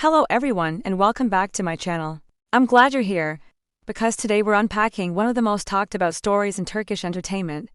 Hello everyone and welcome back to my channel. I'm glad you're here, because today we're unpacking one of the most talked about stories in Turkish entertainment.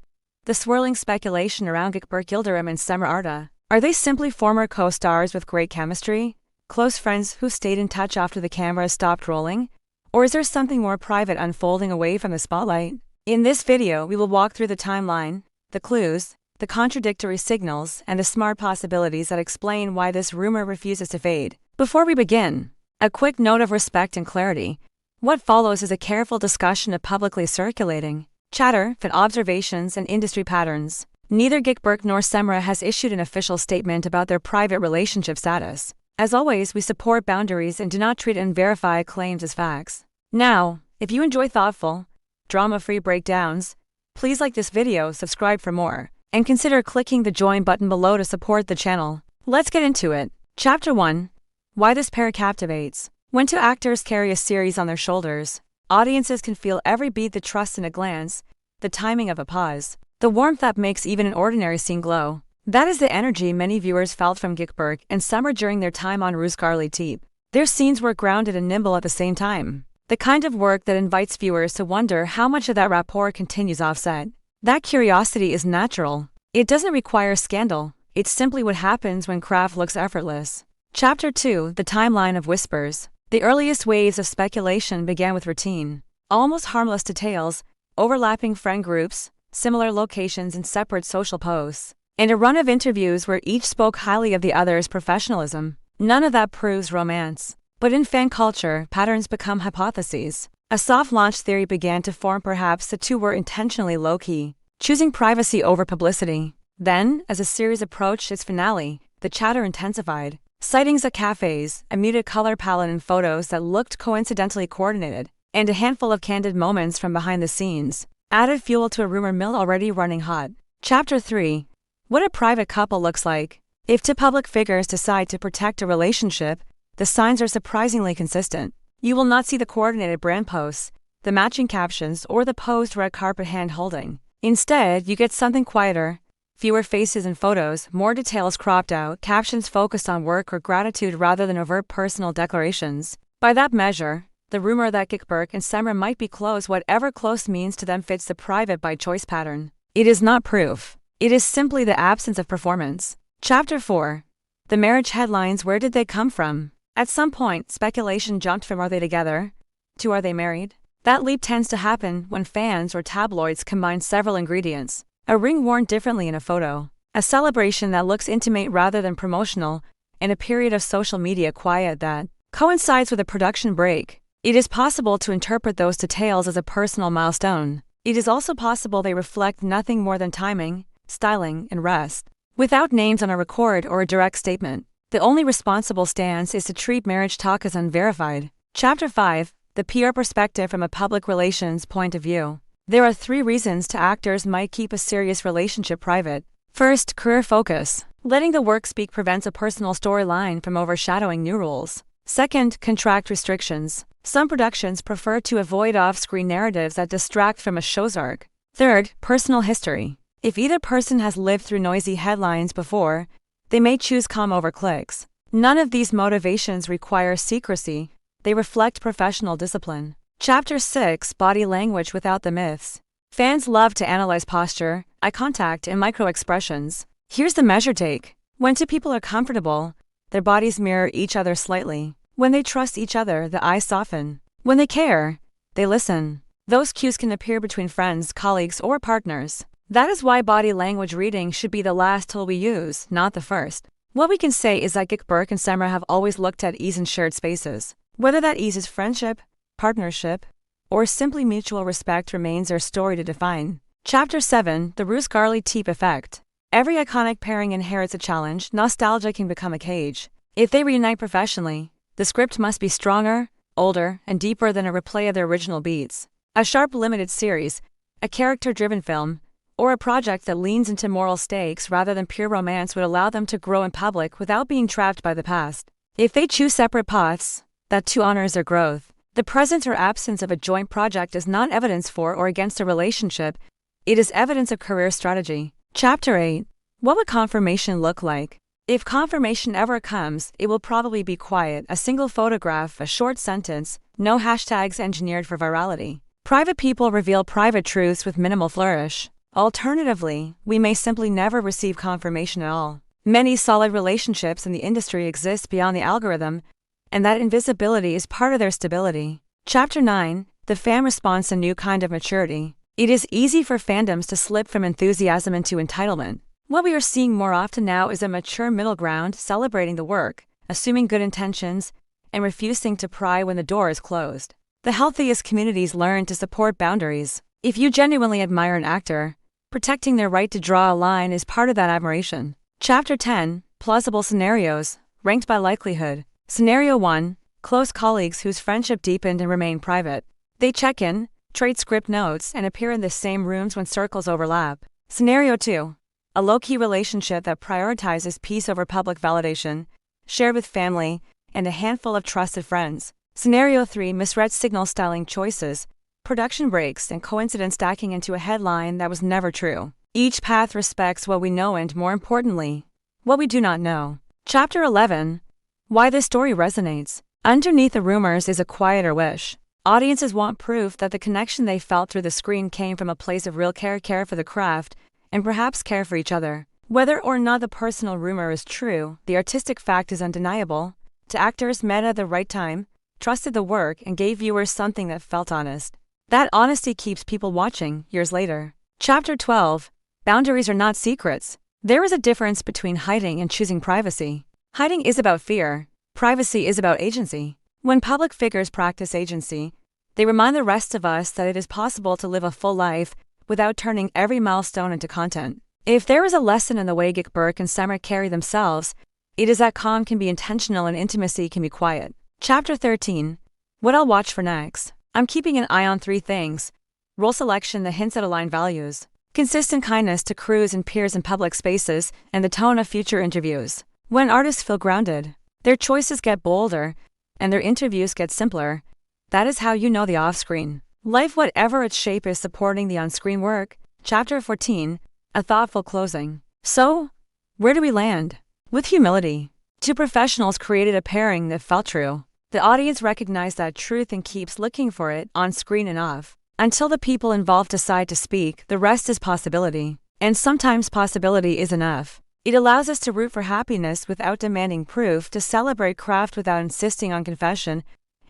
The swirling speculation around Gökberk Yildirim and Cemre Arda. Are they simply former co-stars with great chemistry? Close friends who stayed in touch after the cameras stopped rolling? Or is there something more private unfolding away from the spotlight? In this video we will walk through the timeline, the clues, the contradictory signals, and the smart possibilities that explain why this rumor refuses to fade. Before we begin, a quick note of respect and clarity. What follows is a careful discussion of publicly circulating chatter, observations, and industry patterns. Neither Gökberk nor Cemre has issued an official statement about their private relationship status. As always, we support boundaries and do not treat unverified claims as facts. Now, if you enjoy thoughtful, drama-free breakdowns, please like this video, subscribe for more, and consider clicking the join button below to support the channel. Let's get into it. Chapter 1. Why this pair captivates. When two actors carry a series on their shoulders, audiences can feel every beat, the trust in a glance, the timing of a pause, the warmth that makes even an ordinary scene glow. That is the energy many viewers felt from Gökberk and Cemre during their time on Rüzgarlı Tepe. Their scenes were grounded and nimble at the same time. The kind of work that invites viewers to wonder how much of that rapport continues offset. That curiosity is natural. It doesn't require scandal. It's simply what happens when craft looks effortless. Chapter 2. The timeline of whispers. The earliest waves of speculation began with routine, almost harmless details, overlapping friend groups, similar locations, and separate social posts, and a run of interviews where each spoke highly of the other's professionalism. None of that proves romance. But in fan culture, patterns become hypotheses. A soft launch theory began to form. Perhaps the two were intentionally low-key, choosing privacy over publicity. Then, as the series approached its finale, the chatter intensified. Sightings at cafes, a muted color palette in photos that looked coincidentally coordinated, and a handful of candid moments from behind the scenes added fuel to a rumor mill already running hot. Chapter 3. What a private couple looks like. If two public figures decide to protect a relationship, the signs are surprisingly consistent. You will not see the coordinated brand posts, the matching captions, or the posed red carpet hand-holding. Instead, you get something quieter. Fewer faces in photos, more details cropped out, captions focused on work or gratitude rather than overt personal declarations. By that measure, the rumor that Gökberk and Cemre might be close, whatever close means to them, fits the private by choice pattern. It is not proof. It is simply the absence of performance. Chapter 4. The marriage headlines. Where did they come from? At some point, speculation jumped from "are they together?" to "are they married?" That leap tends to happen when fans or tabloids combine several ingredients. A ring worn differently in a photo, a celebration that looks intimate rather than promotional, and a period of social media quiet that coincides with a production break. It is possible to interpret those details as a personal milestone. It is also possible they reflect nothing more than timing, styling, and rest. Without names on a record or a direct statement, the only responsible stance is to treat marriage talk as unverified. Chapter 5. The PR perspective from a public relations point of view. There are 3 reasons actors might keep a serious relationship private. First, career focus. Letting the work speak prevents a personal storyline from overshadowing new roles. Second, contract restrictions. Some productions prefer to avoid off-screen narratives that distract from a show's arc. Third, personal history. If either person has lived through noisy headlines before, they may choose calm over clicks. None of these motivations require secrecy. They reflect professional discipline. Chapter 6. Body language without the myths. Fans love to analyze posture, eye contact, and micro-expressions. Here's the measure take. When two people are comfortable, their bodies mirror each other slightly. When they trust each other, the eyes soften. When they care, they listen. Those cues can appear between friends, colleagues, or partners. That is why body language reading should be the last tool we use, not the first. What we can say is that Gökberk and Cemre have always looked at ease in shared spaces. Whether that ease is friendship, partnership, or simply mutual respect remains their story to define. Chapter 7. The Rüzgarlı Tepe effect. Every iconic pairing inherits a challenge. Nostalgia can become a cage. If they reunite professionally, the script must be stronger, older, and deeper than a replay of their original beats. A sharp limited series, a character-driven film, or a project that leans into moral stakes rather than pure romance would allow them to grow in public without being trapped by the past. If they choose separate paths, that too honors their growth. The presence or absence of a joint project is not evidence for or against a relationship. It is evidence of career strategy. Chapter 8. What would confirmation look like? If confirmation ever comes, it will probably be quiet, a single photograph, a short sentence, no hashtags engineered for virality. Private people reveal private truths with minimal flourish. Alternatively, we may simply never receive confirmation at all. Many solid relationships in the industry exist beyond the algorithm, and that invisibility is part of their stability. Chapter 9: The fan response, a new kind of maturity. It is easy for fandoms to slip from enthusiasm into entitlement. What we are seeing more often now is a mature middle ground, celebrating the work, assuming good intentions, and refusing to pry when the door is closed. The healthiest communities learn to support boundaries. If you genuinely admire an actor, protecting their right to draw a line is part of that admiration. Chapter 10: Plausible scenarios, ranked by likelihood. Scenario 1: Close colleagues whose friendship deepened and remained private. They check in, trade script notes, and appear in the same rooms when circles overlap. Scenario 2: A low-key relationship that prioritizes peace over public validation, shared with family and a handful of trusted friends. Scenario 3: Misread signal styling choices, production breaks, and coincidence stacking into a headline that was never true. Each path respects what we know and, more importantly, what we do not know. Chapter 11: Why this story resonates. Underneath the rumors is a quieter wish. Audiences want proof that the connection they felt through the screen came from a place of real care for the craft, and perhaps care for each other. Whether or not the personal rumor is true, the artistic fact is undeniable. The actors met at the right time, trusted the work, and gave viewers something that felt honest. That honesty keeps people watching years later. Chapter 12: Boundaries are not secrets. There is a difference between hiding and choosing privacy. Hiding is about fear. Privacy is about agency. When public figures practice agency, they remind the rest of us that it is possible to live a full life without turning every milestone into content. If there is a lesson in the way Gökberk and Cemre carry themselves, it is that calm can be intentional and intimacy can be quiet. Chapter 13: What I'll watch for next. I'm keeping an eye on 3 things: role selection that hints at aligned values, consistent kindness to crews and peers in public spaces, and the tone of future interviews. When artists feel grounded, their choices get bolder, and their interviews get simpler. That is how you know the off-screen life, whatever its shape, is supporting the on-screen work. Chapter 14: A thoughtful closing. So, where do we land? With humility. 2 professionals created a pairing that felt true. The audience recognized that truth and keeps looking for it, on screen and off. Until the people involved decide to speak, the rest is possibility. And sometimes possibility is enough. It allows us to root for happiness without demanding proof, to celebrate craft without insisting on confession,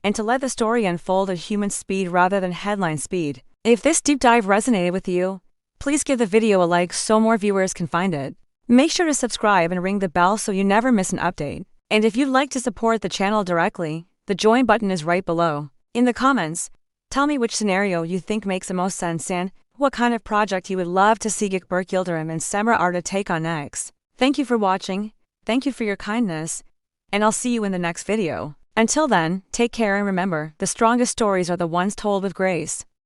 and to let the story unfold at human speed rather than headline speed. If this deep dive resonated with you, please give the video a like so more viewers can find it. Make sure to subscribe and ring the bell so you never miss an update. And if you'd like to support the channel directly, the join button is right below. In the comments, tell me which scenario you think makes the most sense and what kind of project you would love to see Gökberk Yildirim and Cemre Arda take on next. Thank you for watching, thank you for your kindness, and I'll see you in the next video. Until then, take care and remember, the strongest stories are the ones told with grace.